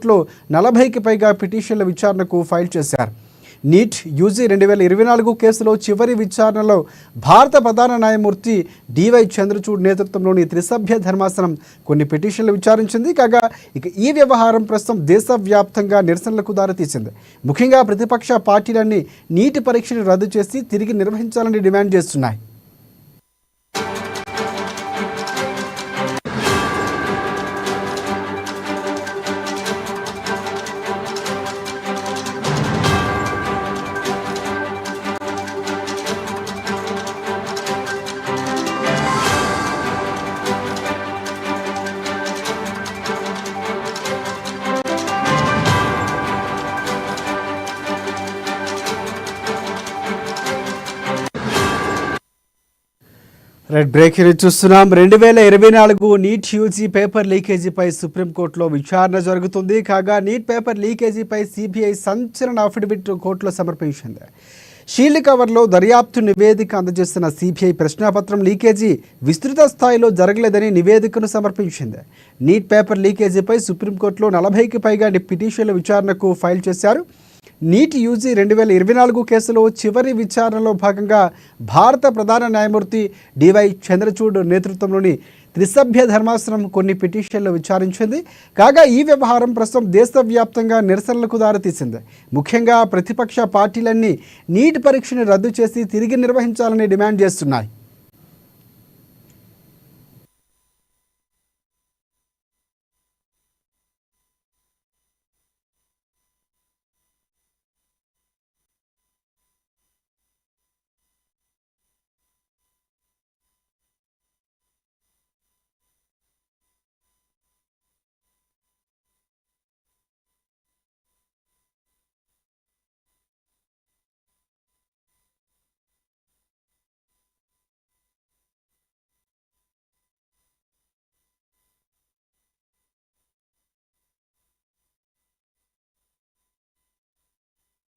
సుప్రీంకోర్టులో 40కి పైగా పిటిషన్ల విచారణకు ఫైల్ చేశారు. నీట్ యూజీ 2024 కేసులో చివరి విచారణలో భారత ప్రధాన న్యాయమూర్తి డివై చంద్రచూడ్ నేతృత్వంలోని త్రిసభ్య ధర్మాసనం కొన్ని పిటిషన్లు విచారించింది. కాగా ఈ వ్యవహారం ప్రస్తుతం దేశవ్యాప్తంగా నిరసనలకు దారితీసింది. ముఖ్యంగా ప్రతిపక్ష పార్టీలన్నీ నీట్ పరీక్షను రద్దు చేసి తిరిగి నిర్వహించాలని డిమాండ్ చేస్తున్నాయి. రెడ్ బ్రేకింగ్ చూస్తున్నాం. 2024 నీట్ యూజీ పేపర్ లీకేజీపై సుప్రీంకోర్టులో విచారణ జరుగుతుంది. కాగా నీట్ పేపర్ లీకేజీపై సిబిఐ సంచలన అఫిడవిట్ కోర్టులో సమర్పించింది. షీల్డ్ కవర్లో దర్యాప్తు నివేదిక అందజేసిన సిబిఐ ప్రశ్నాపత్రం లీకేజీ విస్తృత స్థాయిలో జరగలేదని నివేదికను సమర్పించింది. నీట్ పేపర్ లీకేజీపై సుప్రీంకోర్టులో 40కి పైగా పిటిషన్ల విచారణకు ఫైల్ చేశారు. నీట్ యూజీ 2024 కేసులో చివరి విచారణలో భాగంగా భారత ప్రధాన న్యాయమూర్తి డివై చంద్రచూడ్ నేతృత్వంలోని త్రిసభ్య ధర్మాసనం కొన్ని పిటిషన్లు విచారించింది. కాగా ఈ వ్యవహారం ప్రస్తుతం దేశవ్యాప్తంగా నిరసనలకు దారితీసింది. ముఖ్యంగా ప్రతిపక్ష పార్టీలన్నీ నీట్ పరీక్షను రద్దు చేసి తిరిగి నిర్వహించాలని డిమాండ్ చేస్తున్నాయి.